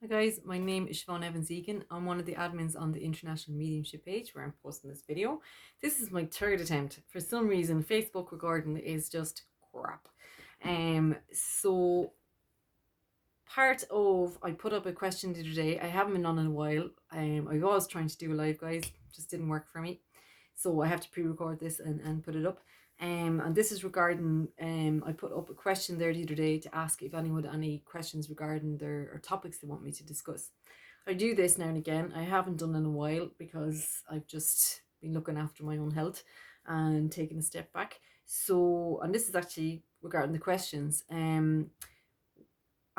Hi guys, my name is Siobhan Evans-Egan. I'm one of the admins on the International Mediumship page where I'm posting this video. This is my third attempt. For some reason, Facebook recording is just crap. So part of I put up a question the other day. I haven't been on in a while. I was trying to do a live, guys, just didn't work for me. So I have to pre-record this and put it up. And this is regarding I put up a question there the other day to ask if anyone had any questions regarding their or topics they want me to discuss. I do this now and again. I haven't done in a while because I've just been looking after my own health and taking a step back. So, and this is actually regarding the questions. Anything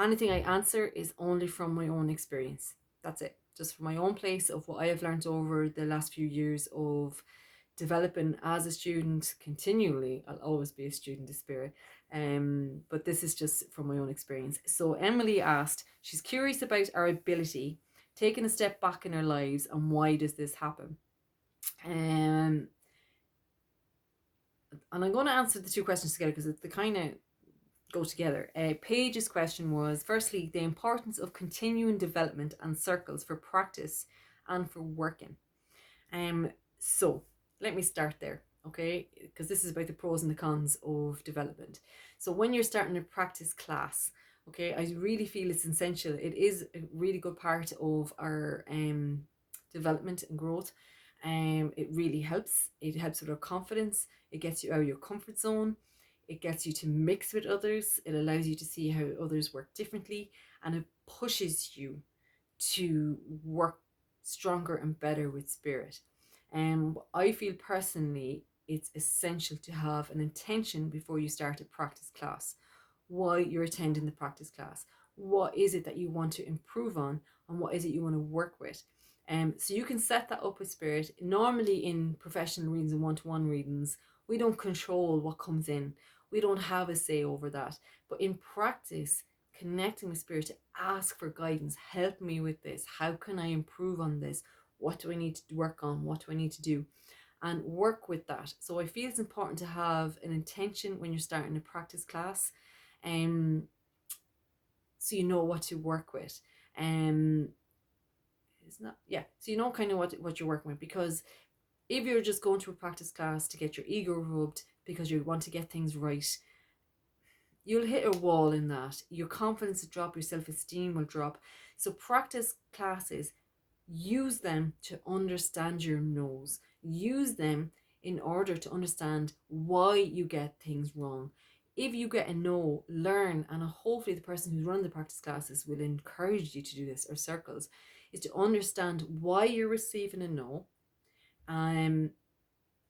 I answer is only from my own experience. That's it. Just from my own place of what I have learned over the last few years of developing as a student continually. I'll always be a student of spirit. But this is just from my own experience. So Emily asked, she's curious about our ability, taking a step back in our lives, and why does this happen? And I'm going to answer the two questions together because they kind of go together. Paige's question was firstly, the importance of continuing development and circles for practice and for working. So let me start there, okay? Because this is about the pros and the cons of development. So when you're starting a practice class, okay, I really feel it's essential. It is a really good part of our development and growth. It really helps. It helps with our confidence. It gets you out of your comfort zone. It gets you to mix with others. It allows you to see how others work differently, and it pushes you to work stronger and better with spirit. And I feel personally it's essential to have an intention before you start a practice class. Why you're attending the practice class. What is it that you want to improve on, and what is it you want to work with? So you can set that up with spirit. Normally in professional readings and one-to-one readings, we don't control what comes in. We don't have a say over that. But in practice, connecting with spirit to ask for guidance, help me with this. How can I improve on this? What do I need to work on? What do I need to do? And work with that. So I feel it's important to have an intention when you're starting a practice class, um, so you know what to work with. Um, it's not, yeah. So you know kind of what you're working with, because if you're just going to a practice class to get your ego rubbed because you want to get things right, you'll hit a wall in that. Your confidence will drop, your self-esteem will drop. So practice classes, use them to understand your no's. Use them in order to understand why you get things wrong. If you get a no, learn, and hopefully the person who's running the practice classes will encourage you to do this, or circles, is to understand why you're receiving a no, um,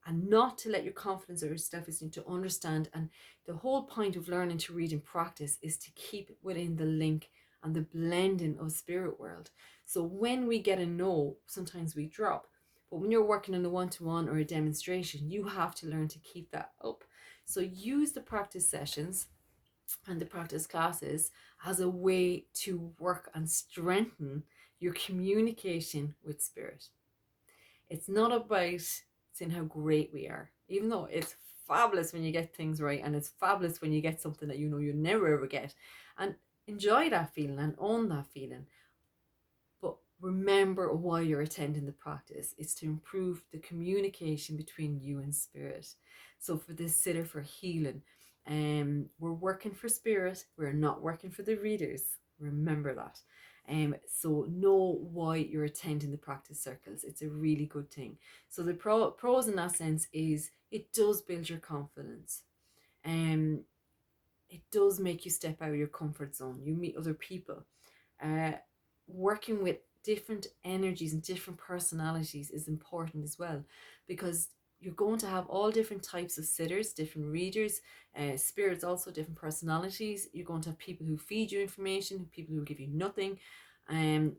and not to let your confidence or your self-esteem to understand. And the whole point of learning to read and practice is to keep it within the link and the blending of spirit world. So when we get a no, sometimes we drop. But when you're working in a one-to-one or a demonstration, you have to learn to keep that up. So use the practice sessions and the practice classes as a way to work and strengthen your communication with spirit. It's not about saying how great we are, even though it's fabulous when you get things right, and it's fabulous when you get something that you know you never ever get. And enjoy that feeling and own that feeling. But remember why you're attending the practice. It's to improve the communication between you and spirit. So for this sitter for healing, we're working for spirit. We're not working for the readers. Remember that. So know why you're attending the practice circles. It's a really good thing. So the pros in that sense is it does build your confidence. Um, it does make you step out of your comfort zone. You meet other people. Uh, Working with different energies and different personalities is important as well, because you're going to have all different types of sitters, different readers, spirits, also different personalities. You're going to have people who feed you information, people who give you nothing.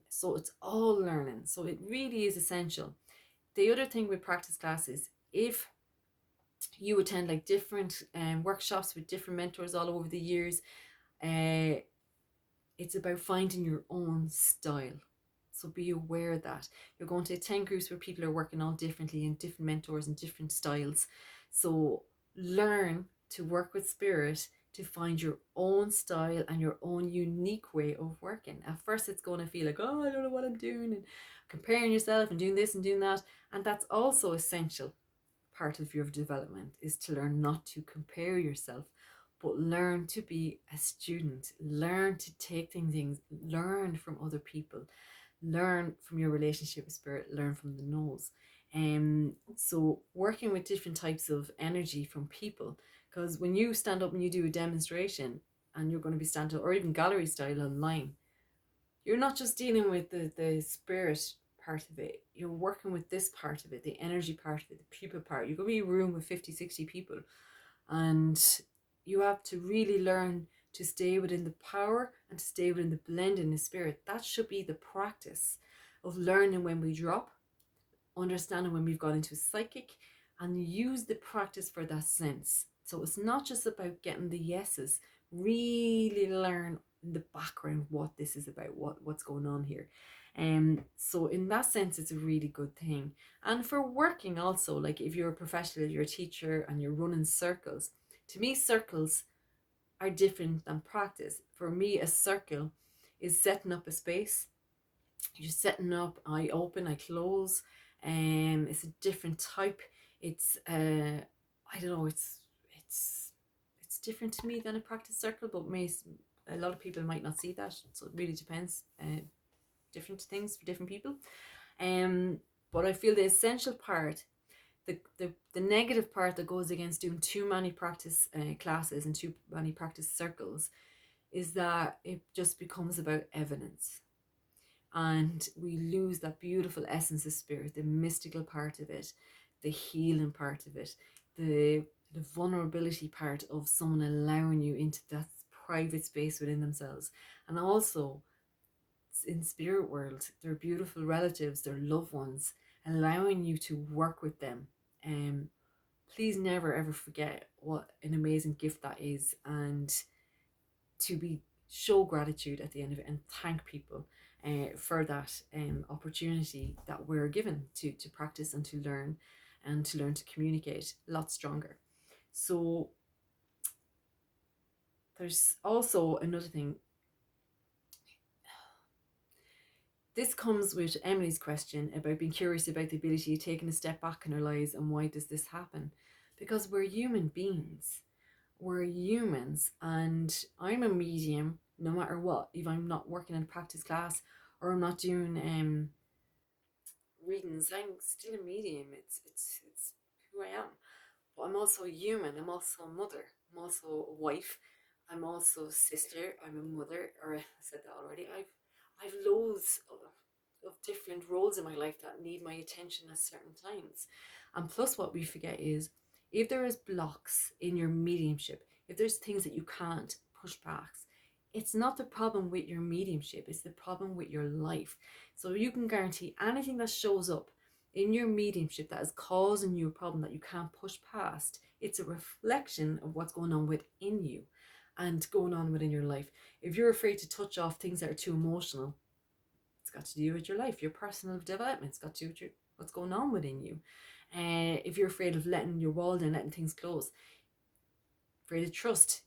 So it's all learning. So it really is essential. The other thing with practice classes, if you attend like different workshops with different mentors all over the years, uh, it's about finding your own style. So be aware that you're going to attend groups where people are working all differently and different mentors and different styles. So learn to work with spirit to find your own style and your own unique way of working. At first, it's going to feel like, oh, I don't know what I'm doing, and comparing yourself and doing this and doing that. And that's also essential part of your development, is to learn not to compare yourself, but learn to be a student, learn to take things, learn from other people, learn from your relationship with spirit, learn from the nose. So working with different types of energy from people, because when you stand up and you do a demonstration and you're going to be standing or even gallery style online, you're not just dealing with the spirit part of it, you're working with this part of it, the energy part of it, the people part. You're going to be in a room with 50, 60 people, and you have to really learn to stay within the power and to stay within the blend in the spirit. That should be the practice of learning when we drop, understanding when we've gone into psychic, and use the practice for that sense. So it's not just about getting the yeses, really learn in the background what this is about, what's going on here. So in that sense, it's a really good thing. And for working also, like if you're a professional, you're a teacher and you're running circles, to me circles are different than practice. For me, a circle is setting up a space. You're setting up, I open, I close. It's a different type. It's I don't know, it's different to me than a practice circle, but a lot of people might not see that. So it really depends. Different things for different people. But I feel the essential part, the negative part that goes against doing too many practice classes and too many practice circles, is that it just becomes about evidence, and we lose that beautiful essence of spirit, the mystical part of it, the healing part of it, the vulnerability part of someone allowing you into that private space within themselves. And also in spirit world, their beautiful relatives, their loved ones, allowing you to work with them. Please never ever forget what an amazing gift that is, and to be show gratitude at the end of it and thank people for that opportunity that we're given to practice and to learn to communicate a lot stronger. So there's also another thing. This comes with Emily's question about being curious about the ability of taking a step back in our lives, and why does this happen? Because we're human beings. We're humans, and I'm a medium no matter what. If I'm not working in a practice class or I'm not doing readings, I'm still a medium. It's who I am. But I'm also a human. I'm also a mother. I'm also a wife. I'm also a sister. I'm a mother. Or I said that already. I've loads of different roles in my life that need my attention at certain times. And plus, what we forget is, if there is blocks in your mediumship, if there's things that you can't push past, it's not the problem with your mediumship, it's the problem with your life. So you can guarantee anything that shows up in your mediumship that is causing you a problem that you can't push past, it's a reflection of what's going on within you and going on within your life. If you're afraid to touch off things that are too emotional, it's got to do with your life, your personal development. It's got to do with what's going on within you. If you're afraid of letting your wall down, letting things close, afraid of trust.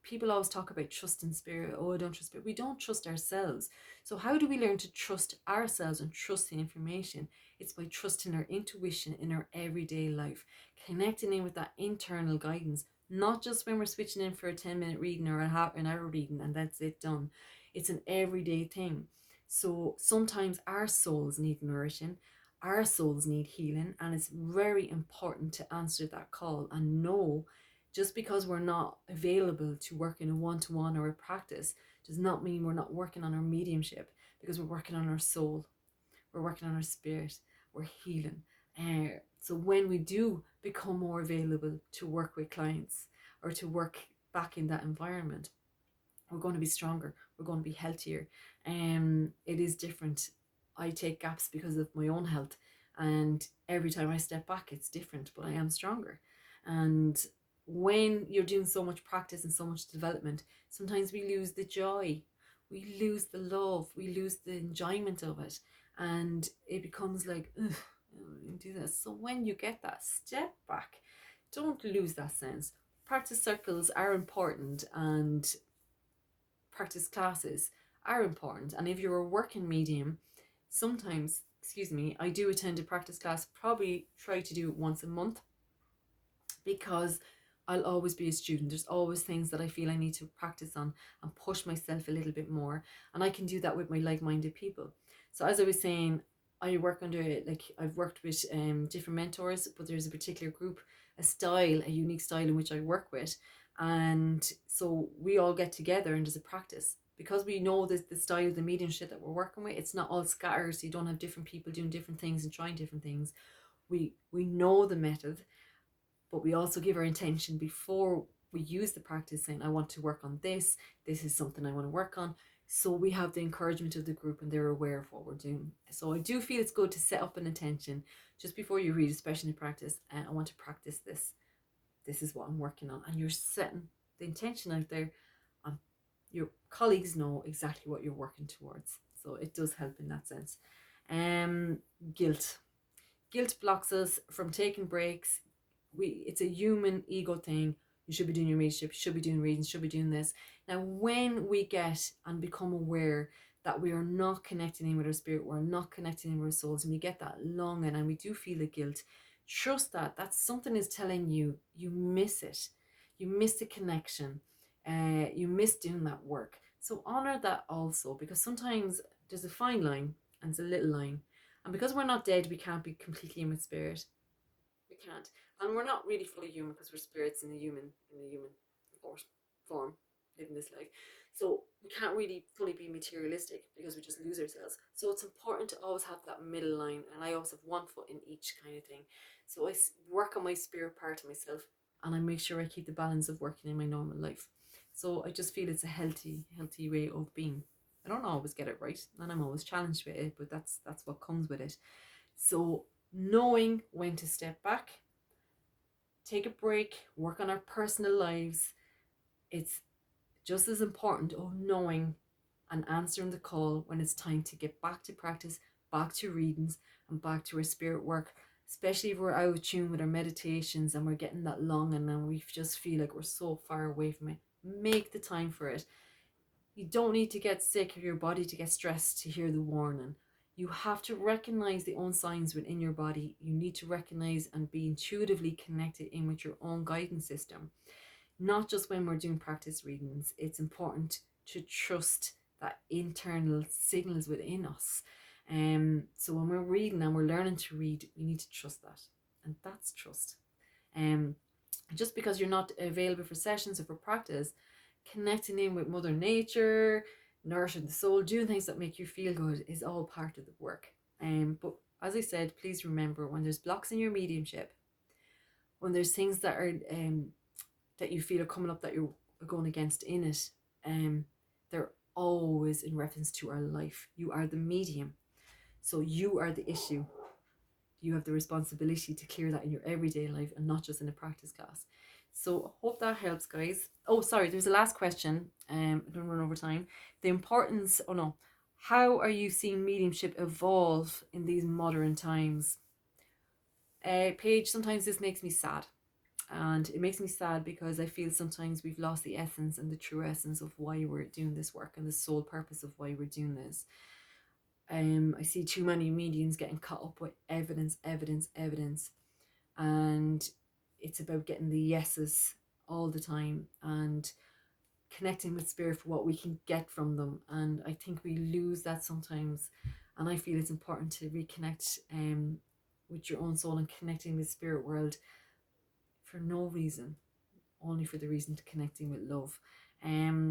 People always talk about trust in spirit. Oh, I don't trust spirit. We don't trust ourselves. So how do we learn to trust ourselves and trust the information? It's by trusting our intuition in our everyday life, connecting in with that internal guidance, not just when we're switching in for a 10-minute reading or an hour reading and that's it, done. It's an everyday thing. So sometimes our souls need nourishing, our souls need healing, and it's very important to answer that call and know, just because we're not available to work in a one-to-one or a practice does not mean we're not working on our mediumship, because we're working on our soul, we're working on our spirit, we're healing. So when we do become more available to work with clients or to work back in that environment, we're going to be stronger, we're going to be healthier. It is different. I take gaps because of my own health, and every time I step back it's different, but I am stronger. And when you're doing so much practice and so much development, sometimes we lose the joy, we lose the love, we lose the enjoyment of it, and it becomes like, ugh, do this. So when you get that step back, don't lose that sense. practice circles are important and practice classes are important. And if you're a working medium, sometimes, excuse me, I do attend a practice class, probably try to do it once a month, because I'll always be a student. There's always things that I feel I need to practice on and push myself a little bit more. And I can do that with my like-minded people. So as I was saying, I work under, like, I've worked with different mentors, but there's a particular group, a style, a unique style in which I work with. And so we all get together and there's a practice. Because we know the style of the mediumship that we're working with, it's not all scattered, so you don't have different people doing different things and trying different things. We know the method, but we also give our intention before we use the practice, saying, I want to work on this. This is something I want to work on. So we have the encouragement of the group and they're aware of what we're doing. So I do feel it's good to set up an intention just before you read, especially in practice. And I want to practice this. This is what I'm working on. And you're setting the intention out there. Your colleagues know exactly what you're working towards. So it does help in that sense. Guilt. Guilt blocks us from taking breaks. It's a human ego thing. You should be doing your mediumship, should be doing readings, should be doing this. Now, when we get and become aware that we are not connecting in with our spirit, we're not connecting in with our souls, and we get that longing and we do feel the guilt, trust that something is telling you you miss it. You miss the connection. You miss doing that work. So honor that also, because sometimes there's a fine line and it's a little line. And because we're not dead, we can't be completely in with spirit. We can't. And we're not really fully human because we're spirits in the human form, living this life. So we can't really fully be materialistic because we just lose ourselves. So it's important to always have that middle line, and I always have one foot in each kind of thing. So I work on my spirit part of myself, and I make sure I keep the balance of working in my normal life. So I just feel it's a healthy way of being. I don't always get it right, and I'm always challenged with it, but that's what comes with it. So knowing when to step back, take a break, work on our personal lives, it's just as important of knowing and answering the call when it's time to get back to practice, back to readings, and back to our spirit work, especially if we're out of tune with our meditations and we're getting that long and we just feel like we're so far away from it. Make the time for it. You don't need to get sick or your body to get stressed to hear the warning. You have to recognize the own signs within your body. You need to recognize and be intuitively connected in with your own guidance system. Not just when we're doing practice readings. It's important to trust that internal signals within us. So when we're reading and we're learning to read, we need to trust that. And that's trust. Just because you're not available for sessions or for practice, connecting in with Mother Nature, nourishing the soul, doing things that make you feel good is all part of the work. But as I said, please remember, when there's blocks in your mediumship, when there's things that are that you feel are coming up that you're going against in it, they're always in reference to our life. You are the medium, so you are the issue. You have the responsibility to clear that in your everyday life and not just in a practice class. So I hope that helps, guys. Oh, sorry, there's a last question. I don't run over time. The importance, how are you seeing mediumship evolve in these modern times? Paige, sometimes this makes me sad. And it makes me sad because I feel sometimes we've lost the essence and the true essence of why we're doing this work and the sole purpose of why we're doing this. I see too many mediums getting caught up with evidence, and it's about getting the yeses all the time and connecting with spirit for what we can get from them. And I think we lose that sometimes, and I feel it's important to reconnect with your own soul and connecting with spirit world for no reason, only for the reason to connecting with love.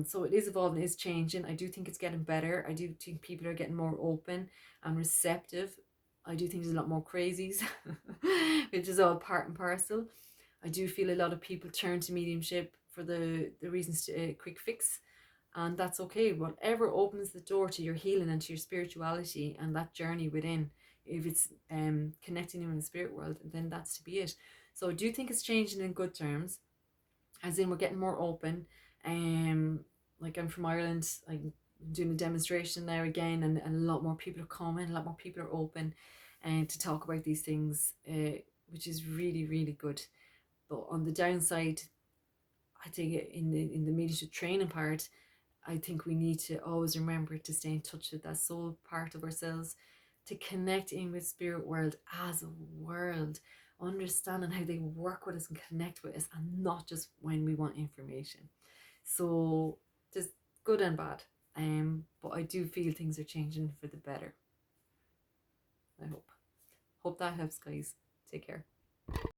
So it is evolving, it is changing. I do think it's getting better. I do think people are getting more open and receptive. I do think there's a lot more crazies, which is all part and parcel. I do feel a lot of people turn to mediumship for the reasons to quick fix, and that's okay. Whatever opens the door to your healing and to your spirituality and that journey within, if it's connecting you in the spirit world, then that's to be it. So I do think it's changing in good terms, as in we're getting more open. Like, I'm from Ireland, I'm doing a demonstration there again, and a lot more people are coming, a lot more people are open and to talk about these things, which is really, really good. But on the downside, I think in the leadership training part, I think we need to always remember to stay in touch with that soul part of ourselves, to connect in with spirit world as a world, understanding how they work with us and connect with us, and not just when we want information. So there's good and bad. But I do feel things are changing for the better. I hope. Hope that helps, guys. Take care.